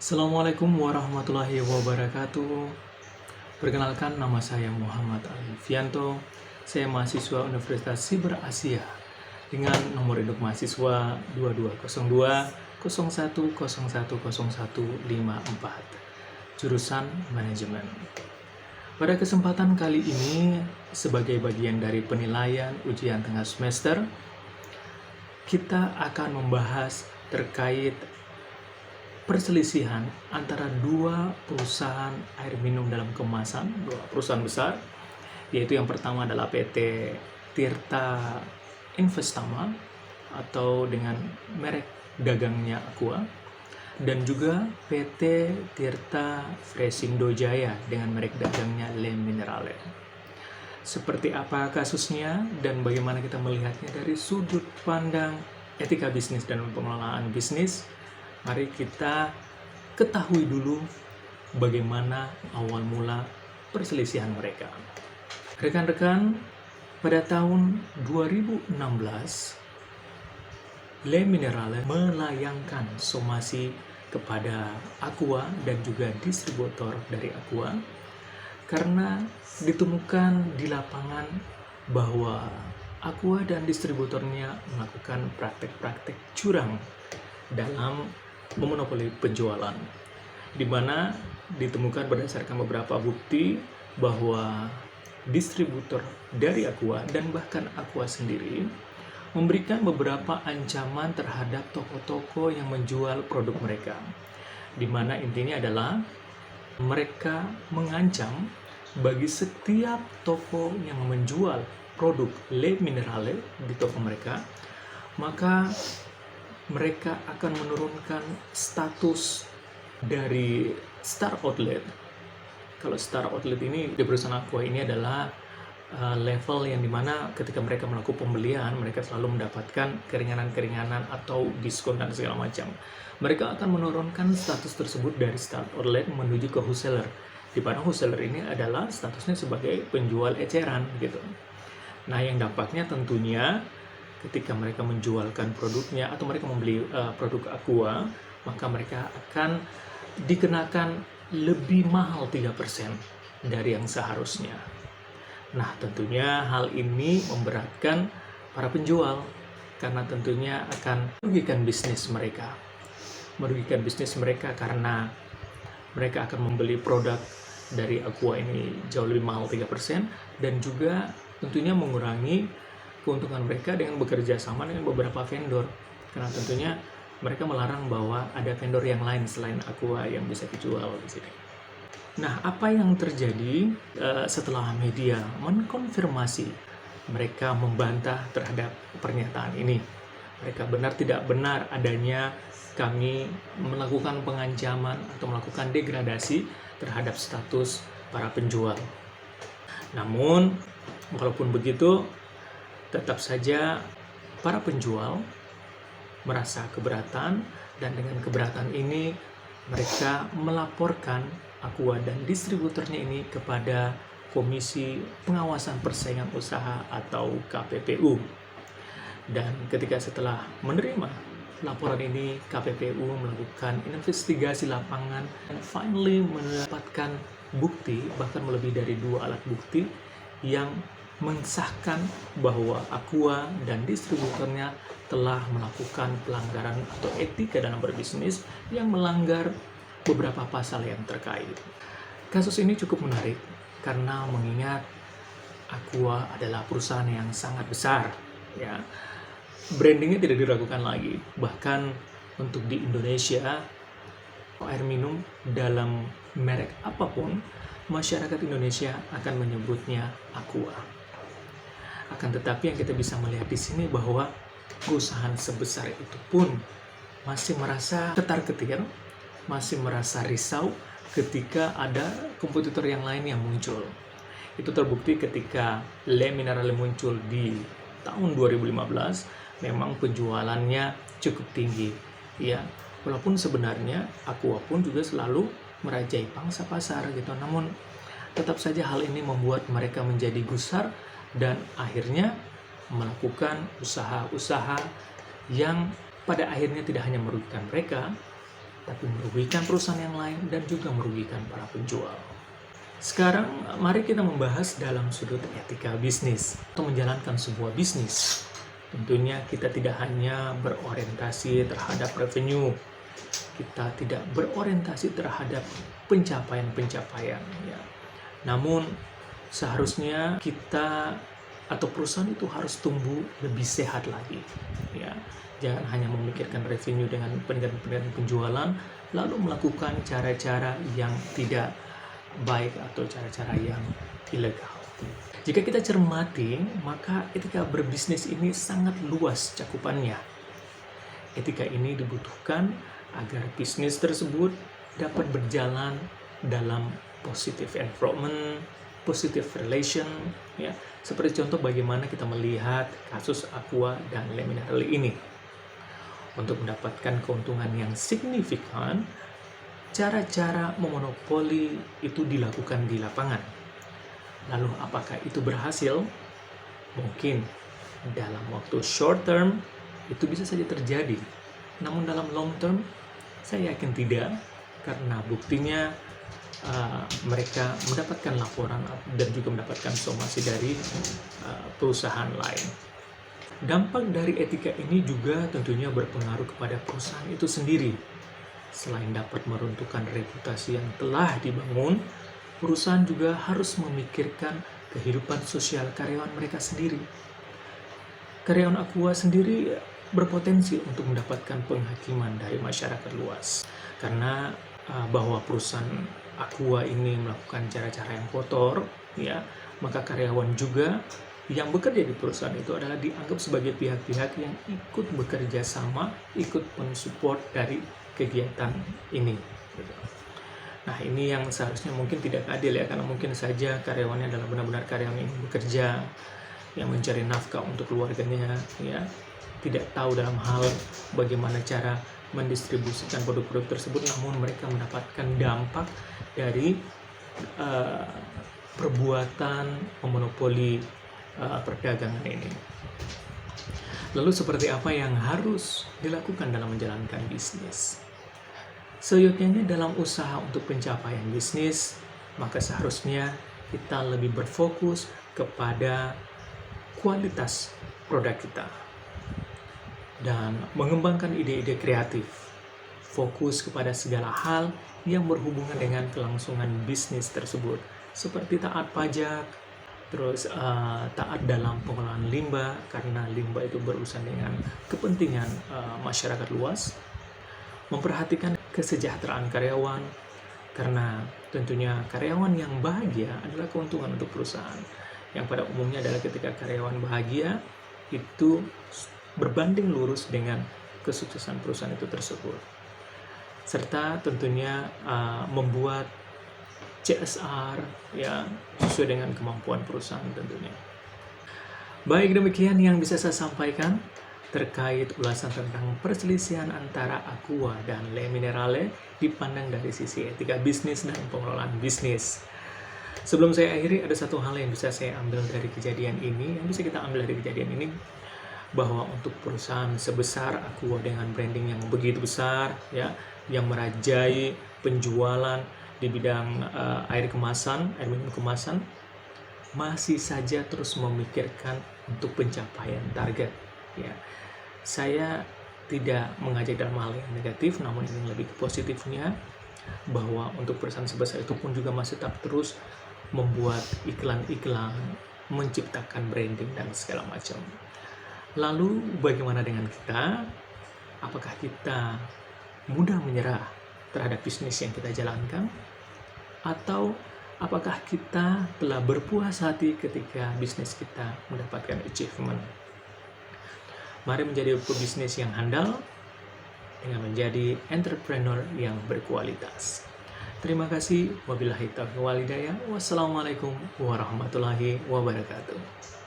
Assalamualaikum warahmatullahi wabarakatuh. Perkenalkan, nama saya Muhammad Alfianto. Saya mahasiswa Universitas Siber Asia dengan nomor induk mahasiswa 2202 01010154, jurusan manajemen. Pada kesempatan kali ini, sebagai bagian dari penilaian ujian tengah semester, kita akan membahas terkait perselisihan antara dua perusahaan air minum dalam kemasan, dua perusahaan besar, yaitu yang pertama adalah PT Tirta Investama atau dengan merek dagangnya Aqua, dan juga PT Tirta Fresindo Jaya dengan merek dagangnya Le Minerale. Seperti apa kasusnya dan bagaimana kita melihatnya dari sudut pandang etika bisnis dan pengelolaan bisnis? Mari kita ketahui dulu bagaimana awal mula perselisihan mereka. Rekan-rekan, pada tahun 2016, Le Minerale melayangkan somasi kepada Aqua dan juga distributor dari Aqua karena ditemukan di lapangan bahwa Aqua dan distributornya melakukan praktek-praktek curang dalam memonopoli penjualan, di mana ditemukan berdasarkan beberapa bukti bahwa distributor dari Aqua dan bahkan Aqua sendiri memberikan beberapa ancaman terhadap toko-toko yang menjual produk mereka, di mana intinya adalah mereka mengancam bagi setiap toko yang menjual produk Le Minerale di toko mereka, maka mereka akan menurunkan status dari Star Outlet. Kalau Star Outlet ini di perusahaan Aqua ini adalah level yang dimana ketika mereka melakukan pembelian, mereka selalu mendapatkan keringanan-keringanan atau diskon dan segala macam. Mereka akan menurunkan status tersebut dari Star Outlet menuju ke wholesaler, di mana wholesaler ini adalah statusnya sebagai penjual eceran gitu. Nah, yang dampaknya tentunya ketika mereka menjualkan produknya atau mereka membeli produk Aqua, maka mereka akan dikenakan lebih mahal 3% dari yang seharusnya. Nah, tentunya hal ini memberatkan para penjual karena tentunya akan merugikan bisnis mereka. Merugikan bisnis mereka karena mereka akan membeli produk dari Aqua ini jauh lebih mahal 3% dan juga tentunya mengurangi keuntungan mereka dengan bekerja sama dengan beberapa vendor, karena tentunya mereka melarang bahwa ada vendor yang lain selain Aqua yang bisa dijual di sini. Nah, apa yang terjadi setelah media mengkonfirmasi, mereka membantah terhadap pernyataan ini. Mereka benar tidak benar adanya kami melakukan pengancaman atau melakukan degradasi terhadap status para penjual. Namun, walaupun begitu, tetap saja para penjual merasa keberatan, dan dengan keberatan ini mereka melaporkan Aqua dan distributornya ini kepada Komisi Pengawasan Persaingan Usaha atau KPPU. Dan ketika setelah menerima laporan ini, KPPU melakukan investigasi lapangan dan finally mendapatkan bukti, bahkan lebih dari 2 alat bukti yang mensahkan bahwa Aqua dan distributornya telah melakukan pelanggaran atau etika dalam berbisnis yang melanggar beberapa pasal yang terkait. Kasus ini cukup menarik karena mengingat Aqua adalah perusahaan yang sangat besar, ya. Brandingnya tidak diragukan lagi. Bahkan untuk di Indonesia, air minum dalam merek apapun, masyarakat Indonesia akan menyebutnya Aqua. Akan tetapi yang kita bisa melihat di sini bahwa perusahaan sebesar itu pun masih merasa ketar-ketir, masih merasa risau ketika ada kompetitor yang lain yang muncul. Itu terbukti ketika Le Minerale muncul di tahun 2015, memang penjualannya cukup tinggi. Ya, walaupun sebenarnya Aqua pun juga selalu merajai pangsa pasar gitu, namun tetap saja hal ini membuat mereka menjadi gusar dan akhirnya melakukan usaha-usaha yang pada akhirnya tidak hanya merugikan mereka, tapi merugikan perusahaan yang lain dan juga merugikan para penjual. Sekarang, mari kita membahas dalam sudut etika bisnis atau menjalankan sebuah bisnis. Tentunya kita tidak hanya berorientasi terhadap revenue, kita tidak berorientasi terhadap pencapaian-pencapaian. Ya. Namun, seharusnya kita atau perusahaan itu harus tumbuh lebih sehat lagi. Ya. Jangan hanya memikirkan revenue dengan peningkatan penjualan, lalu melakukan cara-cara yang tidak baik atau cara-cara yang ilegal. Jika kita cermati, maka etika berbisnis ini sangat luas cakupannya. Etika ini dibutuhkan agar bisnis tersebut dapat berjalan dalam positive environment, positive relation, ya. Seperti contoh bagaimana kita melihat kasus Aqua dan Le Minerale ini. Untuk mendapatkan keuntungan yang signifikan, cara-cara memonopoli itu dilakukan di lapangan. Lalu apakah itu berhasil? Mungkin dalam waktu short term itu bisa saja terjadi. Namun dalam long term saya yakin tidak, karena buktinya mereka mendapatkan laporan dan juga mendapatkan somasi dari perusahaan lain. Dampak dari etika ini juga tentunya berpengaruh kepada perusahaan itu sendiri. Selain dapat meruntuhkan reputasi yang telah dibangun, perusahaan juga harus memikirkan kehidupan sosial karyawan mereka sendiri. Karyawan Aqua sendiri berpotensi untuk mendapatkan penghakiman dari masyarakat luas. Karena bahwa perusahaan Aqua ini melakukan cara-cara yang kotor, ya, maka karyawan juga yang bekerja di perusahaan itu adalah dianggap sebagai pihak-pihak yang ikut bekerja sama, ikut mensupport dari kegiatan ini. Nah, ini yang seharusnya mungkin tidak adil ya, karena mungkin saja karyawannya adalah benar-benar karyawan yang bekerja, yang mencari nafkah untuk keluarganya, ya, tidak tahu dalam hal bagaimana cara mendistribusikan produk-produk tersebut, namun mereka mendapatkan dampak dari perbuatan memonopoli perdagangan ini. Lalu seperti apa yang harus dilakukan dalam menjalankan bisnis? Seyogyanya dalam usaha untuk pencapaian bisnis, maka seharusnya kita lebih berfokus kepada kualitas produk kita dan mengembangkan ide-ide kreatif. Fokus kepada segala hal yang berhubungan dengan kelangsungan bisnis tersebut, seperti taat pajak, terus taat dalam pengelolaan limbah, karena limbah itu berurusan dengan kepentingan masyarakat luas. Memperhatikan kesejahteraan karyawan, karena tentunya karyawan yang bahagia adalah keuntungan untuk perusahaan. Yang pada umumnya adalah ketika karyawan bahagia, itu berbanding lurus dengan kesuksesan perusahaan itu tersebut. Serta tentunya membuat CSR ya sesuai dengan kemampuan perusahaan tentunya. Baik, demikian yang bisa saya sampaikan terkait ulasan tentang perselisihan antara Aqua dan Le Minerale dipandang dari sisi etika bisnis dan pengelolaan bisnis. Sebelum saya akhiri, ada satu hal yang bisa saya ambil dari kejadian ini, yang bisa kita ambil dari kejadian ini, bahwa untuk perusahaan sebesar Aqua dengan branding yang begitu besar, ya, yang merajai penjualan di bidang air minum kemasan, masih saja terus memikirkan untuk pencapaian target. Ya, saya tidak mengajak dalam hal yang negatif, namun ini lebih positifnya, bahwa untuk perusahaan sebesar itu pun juga masih tetap terus membuat iklan-iklan, menciptakan branding dan segala macam. Lalu bagaimana dengan kita? Apakah kita mudah menyerah terhadap bisnis yang kita jalankan? Atau apakah kita telah berpuas hati ketika bisnis kita mendapatkan achievement? Mari menjadi pebisnis yang handal dengan menjadi entrepreneur yang berkualitas. Terima kasih. Wabillahi taufiq wal hidayah. Wassalamualaikum warahmatullahi wabarakatuh.